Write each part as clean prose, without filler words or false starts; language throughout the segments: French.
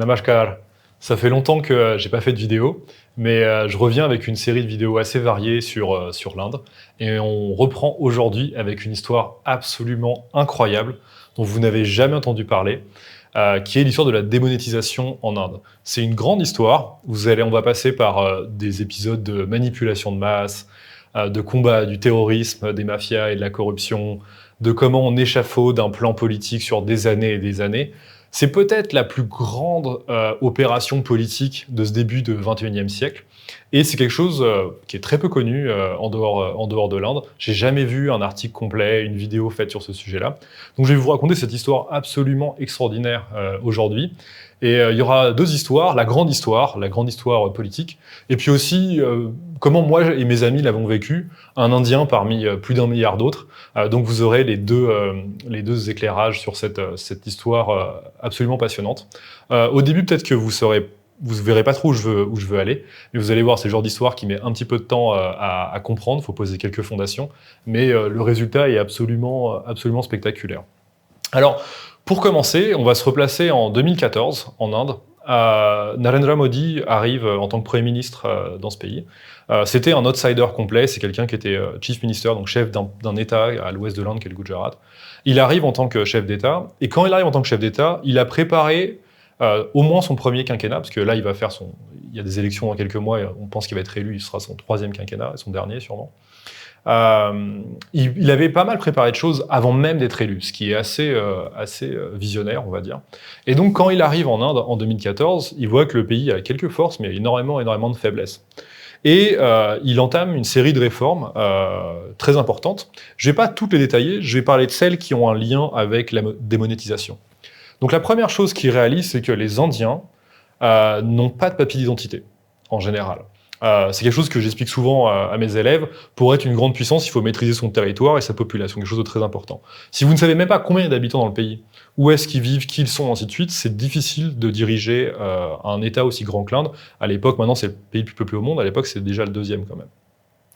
Namaskar. Ça fait longtemps que j'ai pas fait de vidéo, mais je reviens avec une série de vidéos assez variées sur l'Inde. Et on reprend aujourd'hui avec une histoire absolument incroyable dont vous n'avez jamais entendu parler, qui est l'histoire de la démonétisation en Inde. C'est une grande histoire. On va passer par des épisodes de manipulation de masse, de combat du terrorisme, des mafias et de la corruption, de comment on échafaude un plan politique sur des années et des années. C'est peut-être la plus grande opération politique de ce début du XXIe siècle. Et c'est quelque chose qui est très peu connu en dehors de l'Inde. J'ai jamais vu un article complet, une vidéo faite sur ce sujet-là. Donc je vais vous raconter cette histoire absolument extraordinaire aujourd'hui. Et il y aura deux histoires, la grande histoire politique, et puis aussi comment moi et mes amis l'avons vécu, un Indien parmi plus d'1 milliard d'autres. Donc vous aurez les deux éclairages sur cette histoire absolument passionnante. Au début, peut-être que vous verrez pas trop où je veux aller, mais vous allez voir, c'est le genre d'histoire qui met un petit peu de temps à comprendre, il faut poser quelques fondations, mais le résultat est absolument spectaculaire. Alors, pour commencer, on va se replacer en 2014, en Inde. Narendra Modi arrive en tant que Premier ministre dans ce pays. C'était un outsider complet, c'est quelqu'un qui était Chief Minister, donc chef d'un État à l'ouest de l'Inde, qui est le Gujarat. Il arrive en tant que chef d'État, et quand il arrive en tant que chef d'État, il a préparé au moins son premier quinquennat, parce que là, il y a des élections dans quelques mois, et on pense qu'il va être élu, il sera son 3e quinquennat, son dernier sûrement. Il avait pas mal préparé de choses avant même d'être élu, ce qui est assez visionnaire, on va dire. Et donc, quand il arrive en Inde en 2014, il voit que le pays a quelques forces, mais énormément de faiblesses. Et il entame une série de réformes très importantes. Je ne vais pas toutes les détailler, je vais parler de celles qui ont un lien avec la démonétisation. Donc la première chose qu'il réalise, c'est que les Indiens n'ont pas de papier d'identité, en général. C'est quelque chose que j'explique souvent à mes élèves. Pour être une grande puissance, il faut maîtriser son territoire et sa population, quelque chose de très important. Si vous ne savez même pas combien il y a d'habitants dans le pays, où est-ce qu'ils vivent, qui ils sont, ainsi de suite, c'est difficile de diriger un État aussi grand que l'Inde. À l'époque, maintenant c'est le pays le plus peuplé au monde, à l'époque c'est déjà le 2e quand même.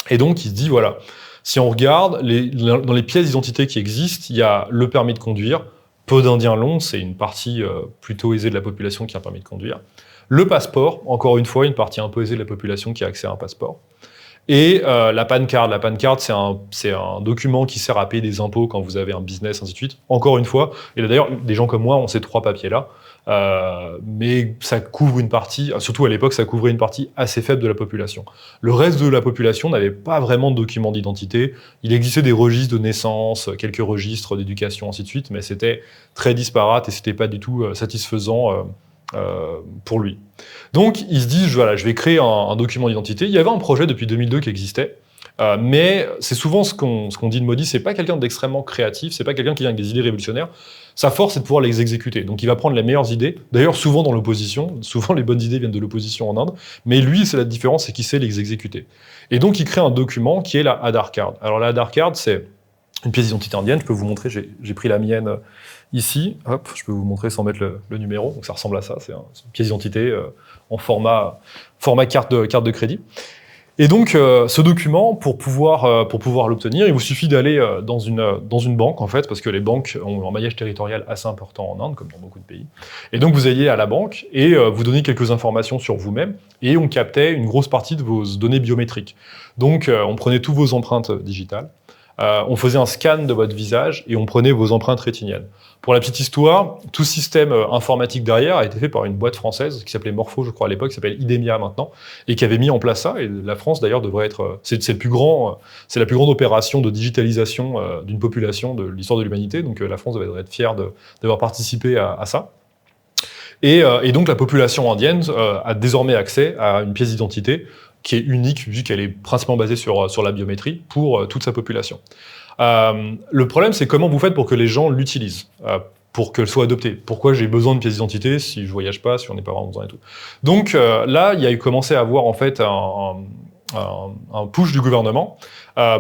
Et donc il se dit, voilà, si on regarde, dans les pièces d'identité qui existent, il y a le permis de conduire, peu d'Indiens l'ont, c'est une partie plutôt aisée de la population qui a un permis de conduire. Le passeport, encore une fois, une partie un peu aisée de la population qui a accès à un passeport. Et la PAN card. La PAN card, c'est un document qui sert à payer des impôts quand vous avez un business, ainsi de suite. Encore une fois, et d'ailleurs, des gens comme moi ont ces 3 papiers-là, mais ça couvre une partie, surtout à l'époque, ça couvrait une partie assez faible de la population. Le reste de la population n'avait pas vraiment de documents d'identité. Il existait des registres de naissance, quelques registres d'éducation, ainsi de suite, mais c'était très disparate et c'était pas du tout satisfaisant pour lui. Donc il se dit, voilà, je vais créer un document d'identité. Il y avait un projet depuis 2002 qui existait, mais c'est souvent ce qu'on dit de Modi, c'est pas quelqu'un d'extrêmement créatif, c'est pas quelqu'un qui vient avec des idées révolutionnaires. Sa force, c'est de pouvoir les exécuter. Donc il va prendre les meilleures idées, d'ailleurs souvent dans l'opposition, souvent les bonnes idées viennent de l'opposition en Inde, mais lui, c'est la différence, c'est qu'il sait les exécuter. Et donc il crée un document qui est la Aadhaar Card. Alors la Aadhaar Card, c'est une pièce d'identité indienne, je peux vous montrer, j'ai pris la mienne ici, hop, je peux vous montrer sans mettre le numéro, donc ça ressemble à ça, c'est une pièce d'identité en format carte de crédit. Et donc ce document, pour pouvoir l'obtenir, il vous suffit d'aller dans une banque en fait, parce que les banques ont un maillage territorial assez important en Inde, comme dans beaucoup de pays. Et donc vous alliez à la banque et vous donnez quelques informations sur vous-même, et on captait une grosse partie de vos données biométriques. Donc on prenait toutes vos empreintes digitales, on faisait un scan de votre visage et on prenait vos empreintes rétiniennes. Pour la petite histoire, tout système informatique derrière a été fait par une boîte française qui s'appelait Morpho, je crois à l'époque, qui s'appelle Idemia maintenant, et qui avait mis en place ça. Et la France d'ailleurs devrait être, c'est la plus grande opération de digitalisation d'une population de l'histoire de l'humanité. Donc la France devrait être fière d'avoir participé à ça. Et donc la population indienne a désormais accès à une pièce d'identité qui est unique, vu qu'elle est principalement basée sur la biométrie, pour toute sa population. Le problème, c'est comment vous faites pour que les gens l'utilisent, pour qu'elle soit adoptée. Pourquoi j'ai besoin de pièce d'identité si je voyage pas, si on n'est pas vraiment besoin et tout. Donc là, il y a commencé à avoir en fait un push du gouvernement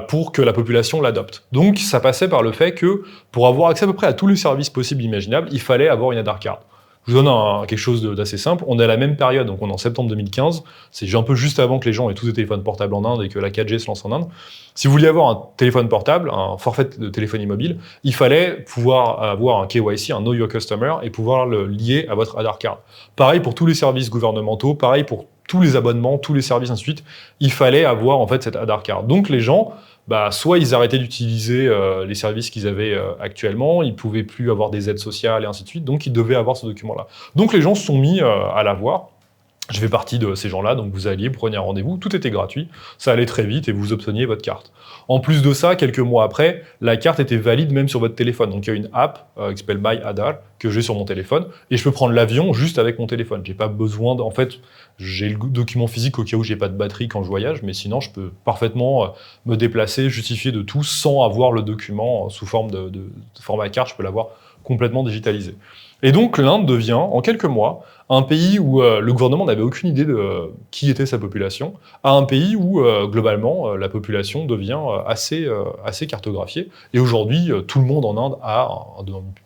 pour que la population l'adopte. Donc ça passait par le fait que pour avoir accès à peu près à tous les services possibles et imaginables, il fallait avoir une Aadhaar Card. Je vous donne quelque chose d'assez simple. On est à la même période, donc on est en septembre 2015. C'est un peu juste avant que les gens aient tous des téléphones portables en Inde et que la 4G se lance en Inde. Si vous vouliez avoir un téléphone portable, un forfait de téléphonie mobile, il fallait pouvoir avoir un KYC, un Know Your Customer, et pouvoir le lier à votre Aadhaar Card. Pareil pour tous les services gouvernementaux, pareil pour tous les abonnements, tous les services, ainsi de suite. Il fallait avoir en fait cette Aadhaar Card. Donc les gens, soit ils arrêtaient d'utiliser les services qu'ils avaient actuellement, ils pouvaient plus avoir des aides sociales et ainsi de suite, donc ils devaient avoir ce document-là. Donc les gens se sont mis à l'avoir. Je fais partie de ces gens-là, donc vous alliez, preniez un rendez-vous, tout était gratuit, ça allait très vite et vous obteniez votre carte. En plus de ça, quelques mois après, la carte était valide même sur votre téléphone. Donc il y a une app qui s'appelle My Aadhaar que j'ai sur mon téléphone et je peux prendre l'avion juste avec mon téléphone. J'ai pas besoin en fait, j'ai le document physique au cas où j'ai pas de batterie quand je voyage, mais sinon je peux parfaitement me déplacer, justifier de tout sans avoir le document sous forme de format carte, je peux l'avoir complètement digitalisé. Et donc l'Inde devient, en quelques mois, un pays où le gouvernement n'avait aucune idée de qui était sa population, à un pays où, globalement, la population devient assez cartographiée. Et aujourd'hui, tout le monde en Inde a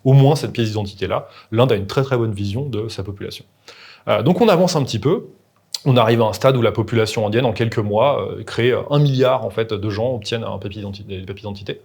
au moins cette pièce d'identité-là. L'Inde a une très très bonne vision de sa population. Donc on avance un petit peu. On arrive à un stade où la population indienne, en quelques mois, crée 1 milliard en fait, de gens obtiennent un papier d'identité.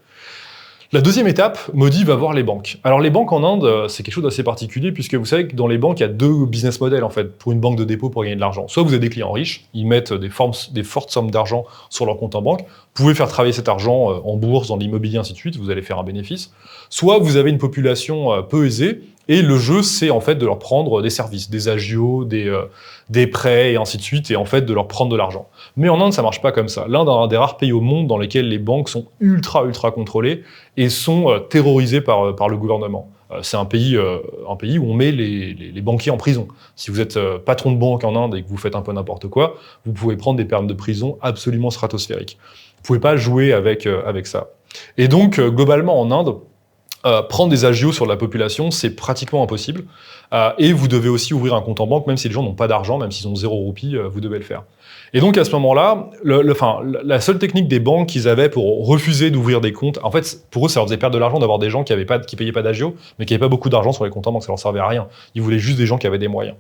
La deuxième étape, Modi va voir les banques. Alors les banques en Inde, c'est quelque chose d'assez particulier puisque vous savez que dans les banques, il y a deux business models en fait pour une banque de dépôt pour gagner de l'argent. Soit vous avez des clients riches, ils mettent des fortes sommes d'argent sur leur compte en banque, vous pouvez faire travailler cet argent en bourse, dans l'immobilier, ainsi de suite, vous allez faire un bénéfice. Soit vous avez une population peu aisée et le jeu, c'est en fait de leur prendre des services, des agios, des prêts et ainsi de suite, et en fait de leur prendre de l'argent. Mais en Inde, ça marche pas comme ça. L'Inde est un des rares pays au monde dans lesquels les banques sont ultra contrôlées et sont terrorisées par le gouvernement. C'est un pays où on met les banquiers en prison. Si vous êtes patron de banque en Inde et que vous faites un peu n'importe quoi, vous pouvez prendre des peines de prison absolument stratosphériques. Vous pouvez pas jouer avec ça. Et donc, globalement, en Inde, prendre des agios sur la population, c'est pratiquement impossible. Et vous devez aussi ouvrir un compte en banque, même si les gens n'ont pas d'argent, même s'ils ont 0 roupie, vous devez le faire. Et donc à ce moment-là, la seule technique des banques qu'ils avaient pour refuser d'ouvrir des comptes, en fait, pour eux, ça leur faisait perdre de l'argent d'avoir des gens qui payaient pas d'agio, mais qui n'avaient pas beaucoup d'argent sur les comptes en banque, ça leur servait à rien. Ils voulaient juste des gens qui avaient des moyens.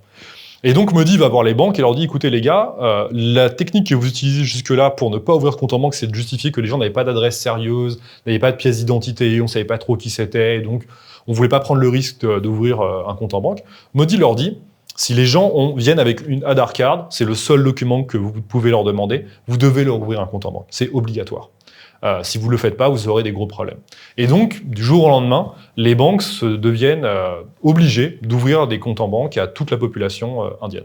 Et donc Modi va voir les banques et leur dit, écoutez les gars, la technique que vous utilisez jusque-là pour ne pas ouvrir de compte en banque, c'est de justifier que les gens n'avaient pas d'adresse sérieuse, n'avaient pas de pièce d'identité, on savait pas trop qui c'était, donc on voulait pas prendre le risque d'ouvrir un compte en banque. Modi leur dit, si les gens viennent avec une Aadhaar Card, c'est le seul document que vous pouvez leur demander, vous devez leur ouvrir un compte en banque, c'est obligatoire. Si vous ne le faites pas, vous aurez des gros problèmes. Et donc, du jour au lendemain, les banques deviennent obligées d'ouvrir des comptes en banque à toute la population indienne.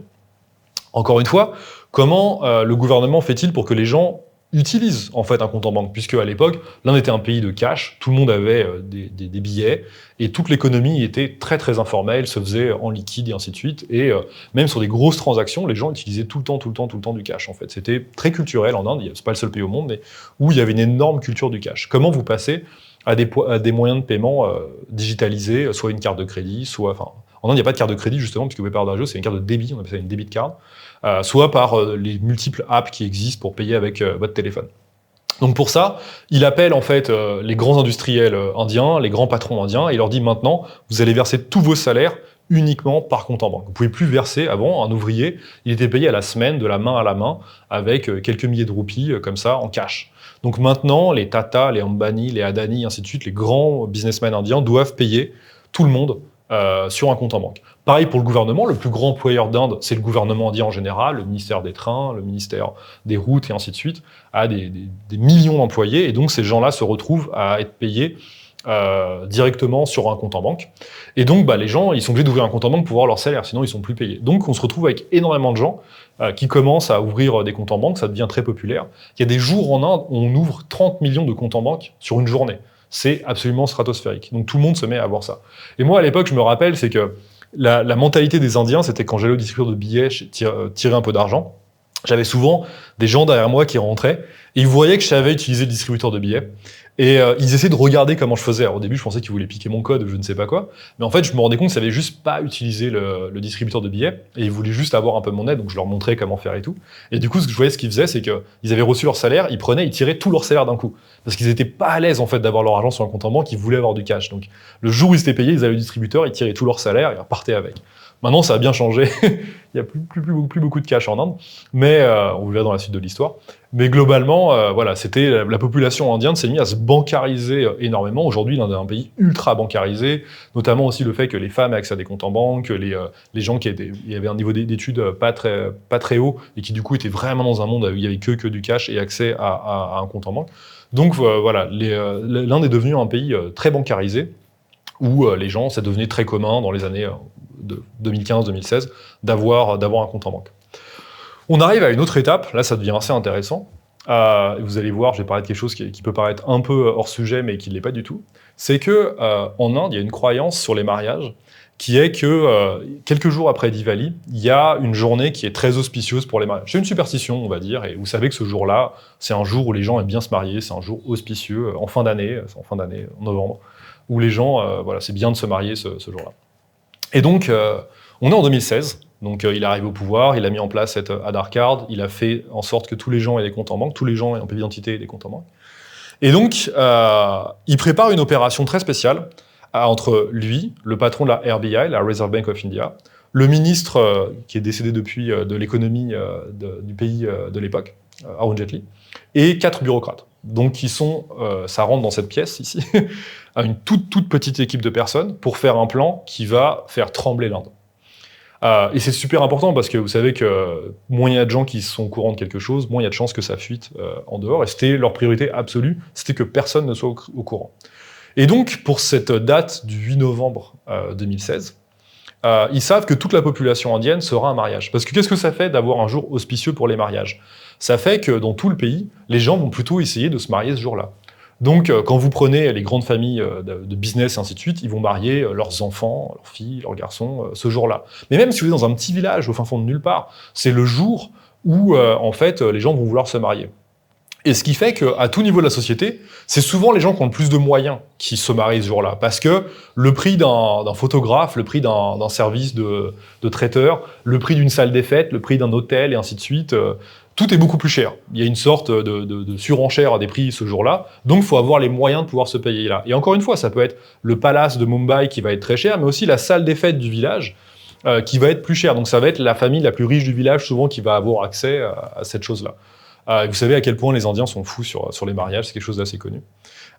Encore une fois, comment le gouvernement fait-il pour que les gens utilisent en fait un compte en banque, puisque à l'époque, l'Inde était un pays de cash, tout le monde avait des billets, et toute l'économie était très informelle, se faisait en liquide et ainsi de suite, et même sur des grosses transactions, les gens utilisaient tout le temps du cash en fait. C'était très culturel en Inde, c'est pas le seul pays au monde, mais où il y avait une énorme culture du cash. Comment vous passez à des moyens de paiement digitalisés, soit une carte de crédit, soit... En Inde, il n'y a pas de carte de crédit, justement, puisque vous pouvez pas avoir d'argent, c'est une carte de débit, on appelle ça une debit card, soit par les multiples apps qui existent pour payer avec votre téléphone. Donc pour ça, il appelle en fait les grands industriels indiens, les grands patrons indiens, et il leur dit maintenant, vous allez verser tous vos salaires uniquement par compte en banque. Vous pouvez plus verser, avant, un ouvrier, il était payé à la semaine, de la main à la main, avec quelques milliers de roupies, comme ça, en cash. Donc maintenant, les Tata, les Ambani, les Adani, ainsi de suite, les grands businessmen indiens doivent payer tout le monde sur un compte en banque. Pareil pour le gouvernement, le plus grand employeur d'Inde, c'est le gouvernement indien en général, le ministère des trains, le ministère des routes et ainsi de suite, a des millions d'employés, et donc ces gens-là se retrouvent à être payés directement sur un compte en banque. Et donc les gens, ils sont obligés d'ouvrir un compte en banque pour voir leur salaire, sinon ils sont plus payés. Donc on se retrouve avec énormément de gens qui commencent à ouvrir des comptes en banque, ça devient très populaire. Il y a des jours en Inde où on ouvre 30 millions de comptes en banque sur une journée. C'est absolument stratosphérique. Donc tout le monde se met à voir ça. Et moi, à l'époque, je me rappelle, c'est que la mentalité des Indiens, c'était quand j'allais au distributeur de billets tirer un peu d'argent, j'avais souvent des gens derrière moi qui rentraient, et ils voyaient que je savais utiliser le distributeur de billets, et ils essayaient de regarder comment je faisais. Alors, au début, je pensais qu'ils voulaient piquer mon code ou je ne sais pas quoi, mais en fait, je me rendais compte qu'ils savaient juste pas utiliser le distributeur de billets, et ils voulaient juste avoir un peu mon aide, donc je leur montrais comment faire et tout. Et du coup, ce que je voyais, ce qu'ils faisaient, c'est qu'ils avaient reçu leur salaire, ils tiraient tout leur salaire d'un coup. Parce qu'ils étaient pas à l'aise, en fait, d'avoir leur argent sur un compte en banque, ils voulaient avoir du cash. Donc, le jour où ils étaient payés, ils allaient au distributeur, ils tiraient tout leur salaire et ils repartaient avec. Maintenant, ça a bien changé. Il n'y a plus beaucoup de cash en Inde, mais on le verra dans la suite de l'histoire. Mais globalement, voilà, c'était la population indienne s'est mise à se bancariser énormément. Aujourd'hui, l'Inde est un pays ultra bancarisé, notamment aussi le fait que les femmes aient accès à des comptes en banque, que les gens qui avaient un niveau d'études pas très haut et qui du coup étaient vraiment dans un monde où il n'y avait que du cash et accès à un compte en banque. Donc voilà, l'Inde est devenue un pays très bancarisé, où les gens, ça devenait très commun dans les années de 2015-2016 d'avoir un compte en banque. On arrive à une autre étape, là ça devient assez intéressant. Vous allez voir, je vais parler de quelque chose qui peut paraître un peu hors sujet, mais qui ne l'est pas du tout. C'est que en Inde, il y a une croyance sur les mariages qui est que quelques jours après Diwali, il y a une journée qui est très auspicieuse pour les mariages. C'est une superstition, on va dire, et vous savez que ce jour-là, c'est un jour où les gens aiment bien se marier, c'est un jour auspicieux, en fin d'année, en novembre, où les gens, voilà, c'est bien de se marier ce jour-là. Et donc, on est en 2016, donc il arrive au pouvoir, il a mis en place cette Aadhaar Card, il a fait en sorte que tous les gens aient des comptes en banque, tous les gens aient un papier d'identité et des comptes en banque. Et donc, il prépare une opération très spéciale entre lui, le patron de la RBI, la Reserve Bank of India, le ministre qui est décédé depuis de l'économie du pays de l'époque, Arun Jaitley, et 4 bureaucrates. Donc, ça rentre dans cette pièce ici, à une toute petite équipe de personnes pour faire un plan qui va faire trembler l'Inde. Et c'est super important parce que vous savez que moins il y a de gens qui sont au courant de quelque chose, moins il y a de chances que ça fuite en dehors. Et c'était leur priorité absolue, c'était que personne ne soit au courant. Et donc, pour cette date du 8 novembre 2016, ils savent que toute la population indienne sera un mariage. Parce que qu'est-ce que ça fait d'avoir un jour auspicieux pour les mariages? Ça fait que dans tout le pays, les gens vont plutôt essayer de se marier ce jour-là. Donc, quand vous prenez les grandes familles de business et ainsi de suite, ils vont marier leurs enfants, leurs filles, leurs garçons ce jour-là. Mais même si vous êtes dans un petit village au fin fond de nulle part, c'est le jour où, en fait, les gens vont vouloir se marier. Et ce qui fait qu'à tout niveau de la société, c'est souvent les gens qui ont le plus de moyens qui se marient ce jour-là. Parce que le prix d'un photographe, le prix d'un service de traiteur, le prix d'une salle des fêtes, le prix d'un hôtel et ainsi de suite, tout est beaucoup plus cher. Il y a une sorte de surenchère des prix ce jour-là. Donc, il faut avoir les moyens de pouvoir se payer là. Et encore une fois, ça peut être le palace de Mumbai qui va être très cher, mais aussi la salle des fêtes du village qui va être plus chère. Donc, ça va être la famille la plus riche du village souvent qui va avoir accès à cette chose-là. Vous savez à quel point les Indiens sont fous sur les mariages, c'est quelque chose d'assez connu.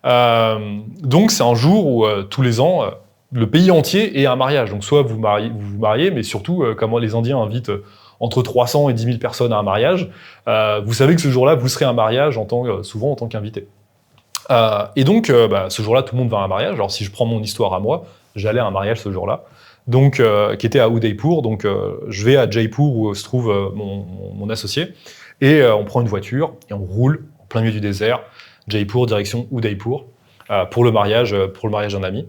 Donc c'est un jour où tous les ans, le pays entier est un mariage. Donc soit vous vous mariez, mais surtout, comme les Indiens invitent entre 300 et 10 000 personnes à un mariage, vous savez que ce jour-là, vous serez à un mariage souvent en tant qu'invité. Et donc, ce jour-là, tout le monde va à un mariage. Alors si je prends mon histoire à moi, j'allais à un mariage ce jour-là. Donc, qui était à Udaipur. Donc, je vais à Jaipur où se trouve mon associé. Et on prend une voiture et on roule en plein milieu du désert, Jaipur, direction Udaipur, pour le mariage d'un ami.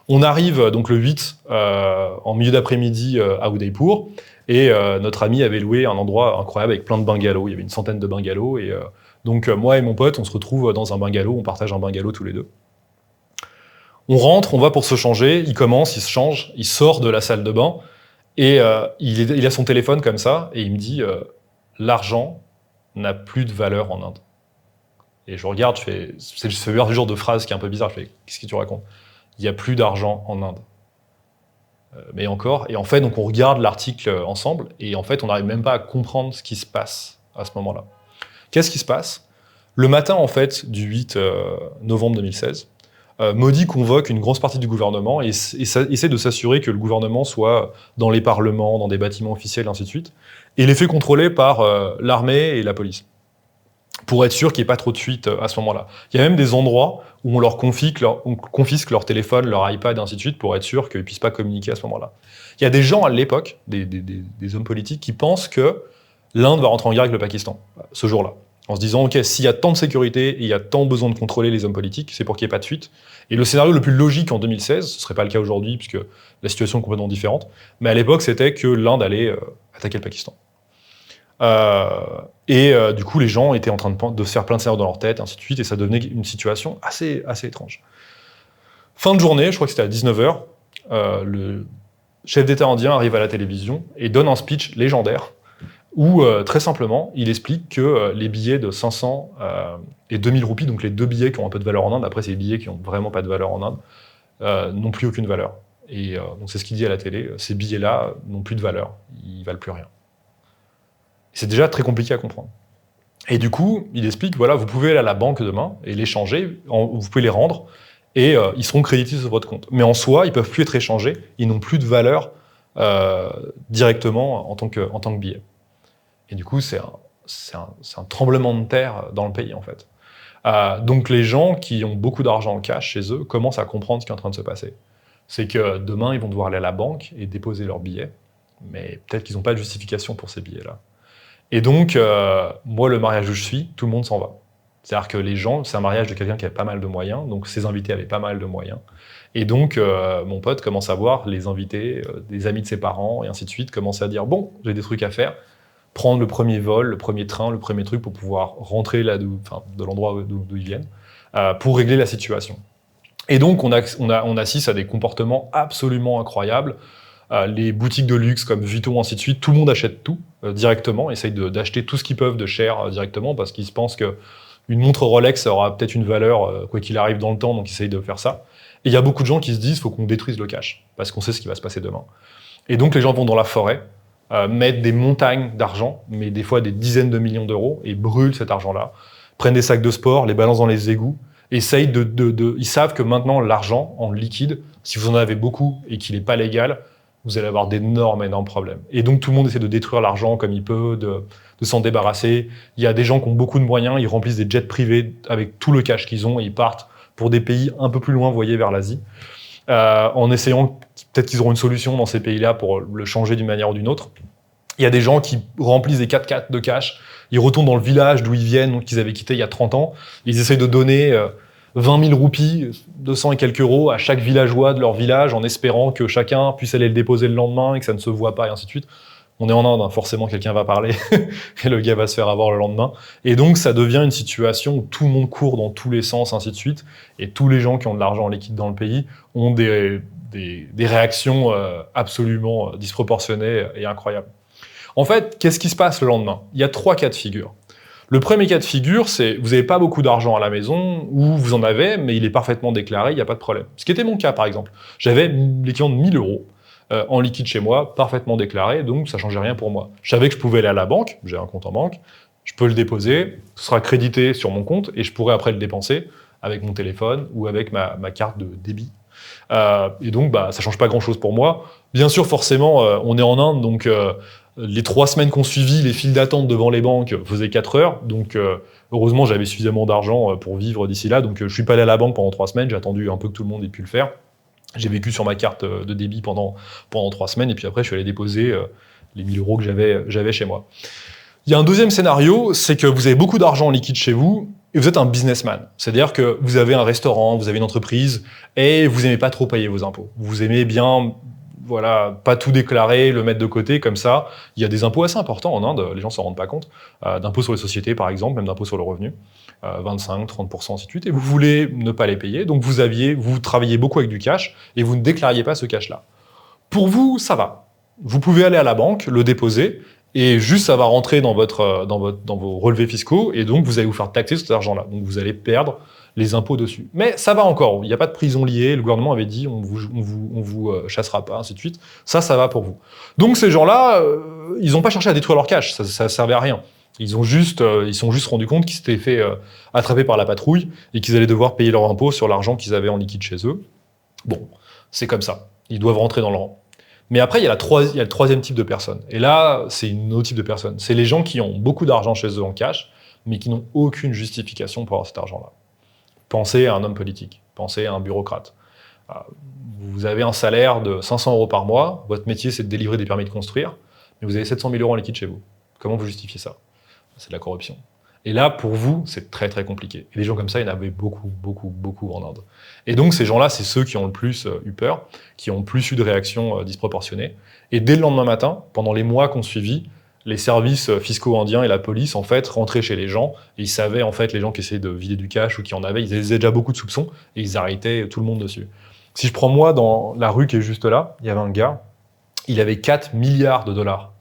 On arrive donc le 8 en milieu d'après-midi à Udaipur, et notre ami avait loué un endroit incroyable avec plein de bungalows. Il y avait une centaine de bungalows, et donc moi et mon pote, on se retrouve dans un bungalow, on partage un bungalow tous les deux. On rentre, on va pour se changer, il commence, il se change, il sort de la salle de bain, et il a son téléphone comme ça, et il me dit l'argent n'a plus de valeur en Inde. Et je regarde, c'est ce genre de phrase qui est un peu bizarre, je fais, qu'est-ce que tu racontes? Il n'y a plus d'argent en Inde. Mais encore, et en fait, donc on regarde l'article ensemble, et en fait, on n'arrive même pas à comprendre ce qui se passe à ce moment-là. Qu'est-ce qui se passe? Le matin, en fait, du 8 novembre 2016, Modi convoque une grosse partie du gouvernement et essaie de s'assurer que le gouvernement soit dans les parlements, dans des bâtiments officiels, et ainsi de suite, et les fait contrôler par l'armée et la police, pour être sûr qu'il n'y ait pas trop de fuites à ce moment-là. Il y a même des endroits où on confisque leur téléphone, leur iPad, et ainsi de suite, pour être sûr qu'ils ne puissent pas communiquer à ce moment-là. Il y a des gens à l'époque, des hommes politiques, qui pensent que l'Inde va rentrer en guerre avec le Pakistan, ce jour-là, en se disant, ok, s'il y a tant de sécurité et il y a tant besoin de contrôler les hommes politiques, c'est pour qu'il n'y ait pas de fuite. Et le scénario le plus logique en 2016, ce ne serait pas le cas aujourd'hui, puisque la situation est complètement différente, mais à l'époque, c'était que l'Inde allait attaquer le Pakistan. Du coup, les gens étaient en train de se faire plein de scénarios dans leur tête, ainsi de suite, et ça devenait une situation assez étrange. Fin de journée, je crois que c'était à 19h, le chef d'État indien arrive à la télévision et donne un speech légendaire où, très simplement, il explique que les billets de 500 et 2000 roupies, donc les deux billets qui ont un peu de valeur en Inde, après c'est les billets qui n'ont vraiment pas de valeur en Inde, n'ont plus aucune valeur. Et donc c'est ce qu'il dit à la télé, ces billets-là n'ont plus de valeur, ils valent plus rien. C'est déjà très compliqué à comprendre. Et du coup, il explique, voilà, vous pouvez aller à la banque demain et les changer, vous pouvez les rendre, et ils seront crédités sur votre compte. Mais en soi, ils ne peuvent plus être échangés, ils n'ont plus de valeur directement en tant que billet. Et du coup, c'est un tremblement de terre dans le pays, en fait. Donc les gens qui ont beaucoup d'argent en cash chez eux commencent à comprendre ce qui est en train de se passer. C'est que demain, ils vont devoir aller à la banque et déposer leurs billets, mais peut-être qu'ils n'ont pas de justification pour ces billets-là. Et donc, moi, le mariage où je suis, tout le monde s'en va. C'est-à-dire que les gens, c'est un mariage de quelqu'un qui avait pas mal de moyens, donc ses invités avaient pas mal de moyens. Et donc, mon pote commence à voir les invités, des amis de ses parents, et ainsi de suite, commence à dire, bon, j'ai des trucs à faire, prendre le premier vol, le premier train, le premier truc pour pouvoir rentrer là de l'endroit d'où ils viennent, pour régler la situation. Et donc, on assiste à des comportements absolument incroyables. Les boutiques de luxe comme Vuitton, ainsi de suite, tout le monde achète tout directement, essaye d'acheter tout ce qu'ils peuvent de cher directement, parce qu'ils se pensent qu'une montre Rolex aura peut-être une valeur, quoi qu'il arrive dans le temps, donc ils essayent de faire ça. Et il y a beaucoup de gens qui se disent, il faut qu'on détruise le cash, parce qu'on sait ce qui va se passer demain. Et donc, les gens vont dans la forêt, mettent des montagnes d'argent, mais des fois des dizaines de millions d'euros, et brûlent cet argent-là, prennent des sacs de sport, les balancent dans les égouts, ils savent que maintenant, l'argent en liquide, si vous en avez beaucoup et qu'il n'est pas légal, vous allez avoir d'énormes problèmes. Et donc, tout le monde essaie de détruire l'argent comme il peut, de s'en débarrasser. Il y a des gens qui ont beaucoup de moyens, ils remplissent des jets privés avec tout le cash qu'ils ont et ils partent pour des pays un peu plus loin, vous voyez, vers l'Asie, en essayant, peut-être qu'ils auront une solution dans ces pays-là pour le changer d'une manière ou d'une autre. Il y a des gens qui remplissent des 4x4 de cash, ils retournent dans le village d'où ils viennent, donc qu'ils avaient quitté il y a 30 ans, ils essayent de donner 20 000 roupies, 200 et quelques euros à chaque villageois de leur village, en espérant que chacun puisse aller le déposer le lendemain et que ça ne se voit pas, et ainsi de suite. On est en Inde, hein, forcément quelqu'un va parler, et le gars va se faire avoir le lendemain. Et donc ça devient une situation où tout le monde court dans tous les sens, ainsi de suite, et tous les gens qui ont de l'argent en liquide dans le pays ont des réactions absolument disproportionnées et incroyables. En fait, qu'est-ce qui se passe le lendemain? Il y a 3 cas de figure. Le premier cas de figure, c'est vous n'avez pas beaucoup d'argent à la maison, ou vous en avez, mais il est parfaitement déclaré, il n'y a pas de problème. Ce qui était mon cas, par exemple. J'avais l'équivalent de 1 000 euros en liquide chez moi, parfaitement déclaré, donc ça ne changeait rien pour moi. Je savais que je pouvais aller à la banque, j'ai un compte en banque, je peux le déposer, ce sera crédité sur mon compte, et je pourrai après le dépenser avec mon téléphone ou avec ma carte de débit. Et donc, ça ne change pas grand-chose pour moi. Bien sûr, forcément, on est en Inde, donc les 3 semaines qu'on suivit, les files d'attente devant les banques faisaient 4 heures. Donc, heureusement, j'avais suffisamment d'argent pour vivre d'ici là. Donc, je ne suis pas allé à la banque pendant 3 semaines. J'ai attendu un peu que tout le monde ait pu le faire. J'ai vécu sur ma carte de débit pendant 3 semaines. Et puis après, je suis allé déposer les 1 000 euros que j'avais chez moi. Il y a un deuxième scénario, c'est que vous avez beaucoup d'argent en liquide chez vous et vous êtes un businessman. C'est-à-dire que vous avez un restaurant, vous avez une entreprise et vous n'aimez pas trop payer vos impôts. Vous aimez bien, voilà, pas tout déclarer, le mettre de côté comme ça. Il y a des impôts assez importants en Inde, les gens ne s'en rendent pas compte. D'impôts sur les sociétés, par exemple, même d'impôts sur le revenu. 25, 30%, ainsi de suite. Et vous voulez ne pas les payer, donc vous travaillez beaucoup avec du cash et vous ne déclariez pas ce cash-là. Pour vous, ça va. Vous pouvez aller à la banque, le déposer, et juste ça va rentrer dans vos relevés fiscaux, et donc vous allez vous faire taxer sur cet argent-là. Donc vous allez perdre les impôts dessus. Mais ça va encore, il n'y a pas de prison liée, le gouvernement avait dit on vous chassera pas, ainsi de suite. Ça va pour vous. Donc ces gens-là, ils n'ont pas cherché à détruire leur cash, ça servait à rien. Ils sont juste rendus compte qu'ils s'étaient fait attraper par la patrouille et qu'ils allaient devoir payer leur impôt sur l'argent qu'ils avaient en liquide chez eux. Bon, c'est comme ça. Ils doivent rentrer dans le rang. Mais après, il y a le troisième type de personnes. Et là, c'est un autre type de personnes. C'est les gens qui ont beaucoup d'argent chez eux en cash, mais qui n'ont aucune justification pour avoir cet argent-là. Pensez à un homme politique. Pensez à un bureaucrate. Vous avez un salaire de 500 euros par mois. Votre métier, c'est de délivrer des permis de construire. Mais vous avez 700 000 euros en liquide chez vous. Comment vous justifiez ça? C'est de la corruption. Et là, pour vous, c'est très très compliqué. Et des gens comme ça, il y en avait beaucoup, beaucoup, beaucoup en Inde. Et donc ces gens-là, c'est ceux qui ont le plus eu peur, qui ont le plus eu de réactions disproportionnées. Et dès le lendemain matin, pendant les mois qu'on suivit, les services fiscaux indiens et la police, en fait, rentraient chez les gens, et ils savaient, en fait, les gens qui essayaient de vider du cash ou qui en avaient, ils avaient déjà beaucoup de soupçons, et ils arrêtaient tout le monde dessus. Si je prends moi, dans la rue qui est juste là, il y avait un gars, il avait 4 milliards de dollars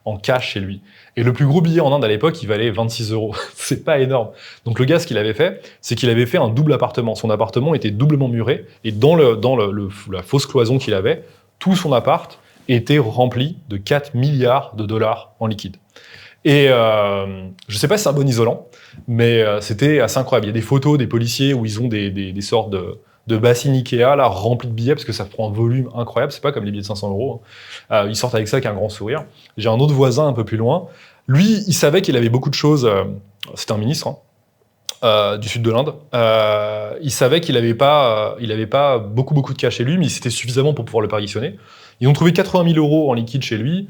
en cash chez lui. Et le plus gros billet en Inde à l'époque, il valait 26 €. C'est pas énorme. Donc le gars, ce qu'il avait fait, c'est qu'il avait fait un double appartement. Son appartement était doublement muré, et dans la fausse cloison qu'il avait, tout son appart était rempli de 4 milliards de dollars en liquide. Et je sais pas si c'est un bon isolant, mais c'était assez incroyable. Il y a des photos des policiers où ils ont des sortes de bassines Ikea là, remplies de billets, parce que ça prend un volume incroyable. C'est pas comme les billets de 500 €. Hein. Ils sortent avec ça avec un grand sourire. J'ai un autre voisin un peu plus loin. Lui, il savait qu'il avait beaucoup de choses. C'était un ministre, hein, du sud de l'Inde. Il savait qu'il n'avait pas beaucoup de cash chez lui, mais c'était suffisamment pour pouvoir le partitionner. Ils ont trouvé 80 000 € en liquide chez lui,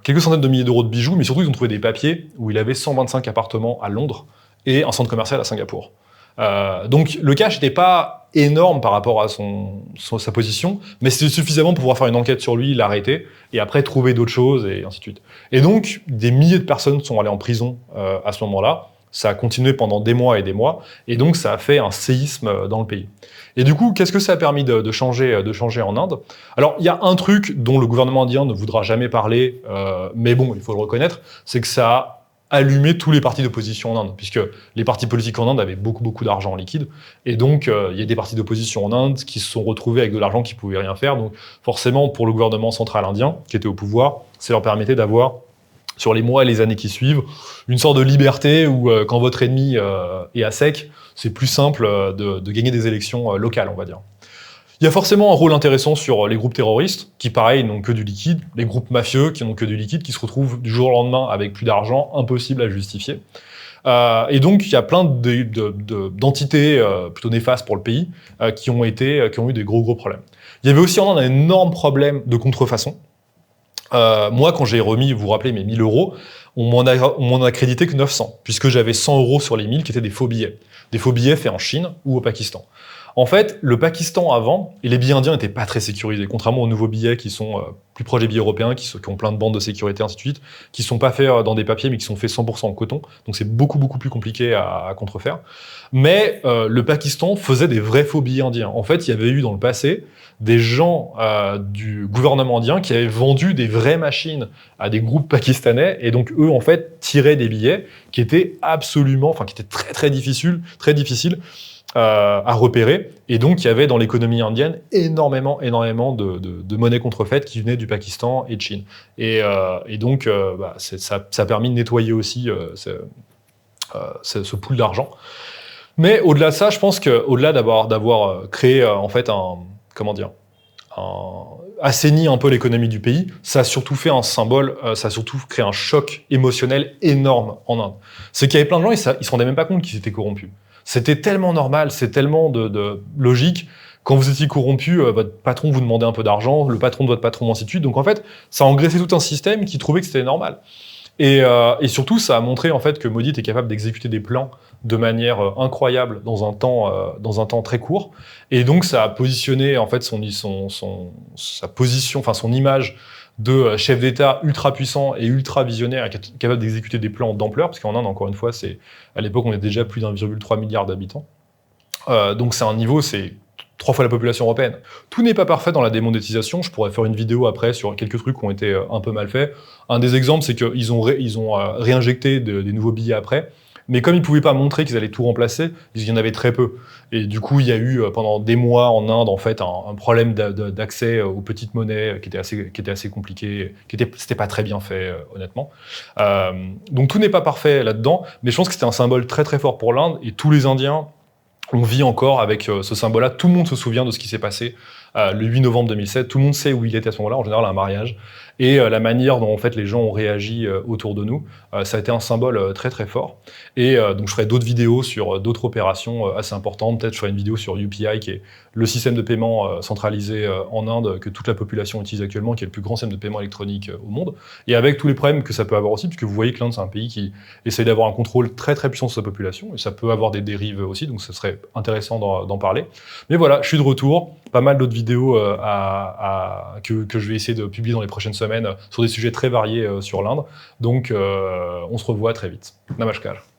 quelques centaines de milliers d'euros de bijoux, mais surtout ils ont trouvé des papiers où il avait 125 appartements à Londres et un centre commercial à Singapour. Donc le cash n'était pas énorme par rapport à sa position, mais c'était suffisamment pour pouvoir faire une enquête sur lui, l'arrêter, et après trouver d'autres choses, et ainsi de suite. Et donc, des milliers de personnes sont allées en prison à ce moment-là. Ça a continué pendant des mois, et donc ça a fait un séisme dans le pays. Et du coup, qu'est-ce que ça a permis de changer en Inde? Alors, il y a un truc dont le gouvernement indien ne voudra jamais parler, mais bon, il faut le reconnaître, c'est que ça a allumé tous les partis d'opposition en Inde, puisque les partis politiques en Inde avaient beaucoup d'argent en liquide, et donc il y a des partis d'opposition en Inde qui se sont retrouvés avec de l'argent qui ne pouvaient rien faire, donc forcément pour le gouvernement central indien, qui était au pouvoir, ça leur permettait d'avoir, sur les mois et les années qui suivent, une sorte de liberté où quand votre ennemi est à sec, c'est plus simple de gagner des élections locales, on va dire. Il y a forcément un rôle intéressant sur les groupes terroristes, qui pareil n'ont que du liquide, les groupes mafieux qui n'ont que du liquide, qui se retrouvent du jour au lendemain avec plus d'argent, impossible à justifier. Et donc il y a plein d'entités plutôt néfastes pour le pays qui ont eu des gros problèmes. Il y avait aussi en Inde un énorme problème de contrefaçon. Moi, quand j'ai remis, vous vous rappelez, mes 1000 €, on m'en a crédité que 900, puisque j'avais 100 € sur les 1000 qui étaient des faux billets. Des faux billets faits en Chine ou au Pakistan. En fait, le Pakistan avant, et les billets indiens n'étaient pas très sécurisés, contrairement aux nouveaux billets qui sont plus proches des billets européens, qui ont plein de bandes de sécurité, ainsi de suite, qui ne sont pas faits dans des papiers, mais qui sont faits 100% en coton. Donc c'est beaucoup plus compliqué à contrefaire. Mais le Pakistan faisait des vrais faux billets indiens. En fait, il y avait eu dans le passé des gens du gouvernement indien qui avaient vendu des vraies machines à des groupes pakistanais, et donc eux, en fait, tiraient des billets qui étaient qui étaient très difficiles à repérer, et donc il y avait dans l'économie indienne énormément de monnaie contrefaite qui venait du Pakistan et de Chine. Et donc ça a permis de nettoyer aussi ce pool d'argent. Mais au-delà de ça, je pense qu'au-delà d'avoir créé en fait assaini un peu l'économie du pays, ça a surtout fait un symbole, ça a surtout créé un choc émotionnel énorme en Inde. C'est qu'il y avait plein de gens, ils se rendaient même pas compte qu'ils étaient corrompus. C'était tellement normal, c'est tellement de logique. Quand vous étiez corrompu, votre patron vous demandait un peu d'argent, le patron de votre patron, ainsi de suite. Donc en fait, ça a engraissé tout un système qui trouvait que c'était normal. Et surtout, ça a montré en fait que Modi était capable d'exécuter des plans de manière incroyable dans un temps très court. Et donc, ça a positionné en fait son image de chef d'État ultra puissant et ultra visionnaire, capable d'exécuter des plans d'ampleur, parce qu'en Inde, encore une fois, à l'époque, on est déjà plus d'1,3 milliard d'habitants. Donc c'est un niveau, c'est 3 fois la population européenne. Tout n'est pas parfait dans la démonétisation. Je pourrais faire une vidéo après sur quelques trucs qui ont été un peu mal faits. Un des exemples, c'est qu'ils ont réinjecté des nouveaux billets après. Mais comme ils ne pouvaient pas montrer qu'ils allaient tout remplacer, il y en avait très peu. Et du coup, il y a eu pendant des mois en Inde en fait un problème d'accès aux petites monnaies qui était assez compliqué, c'était pas très bien fait honnêtement. Donc tout n'est pas parfait là-dedans, mais je pense que c'était un symbole très fort pour l'Inde, et tous les Indiens on vit encore avec ce symbole-là. Tout le monde se souvient de ce qui s'est passé le 8 novembre 2007. Tout le monde sait où il était à ce moment-là, en général à un mariage. Et la manière dont en fait, les gens ont réagi autour de nous, ça a été un symbole très fort. Et donc je ferai d'autres vidéos sur d'autres opérations assez importantes. Peut-être je ferai une vidéo sur UPI, qui est le système de paiement centralisé en Inde que toute la population utilise actuellement, qui est le plus grand système de paiement électronique au monde. Et avec tous les problèmes que ça peut avoir aussi, puisque vous voyez que l'Inde, c'est un pays qui essaye d'avoir un contrôle très puissant sur sa population, et ça peut avoir des dérives aussi, donc ce serait intéressant d'en parler. Mais voilà, je suis de retour. Pas mal d'autres vidéos que je vais essayer de publier dans les prochaines semaines sur des sujets très variés sur l'Inde. Donc, on se revoit très vite. Namaskar.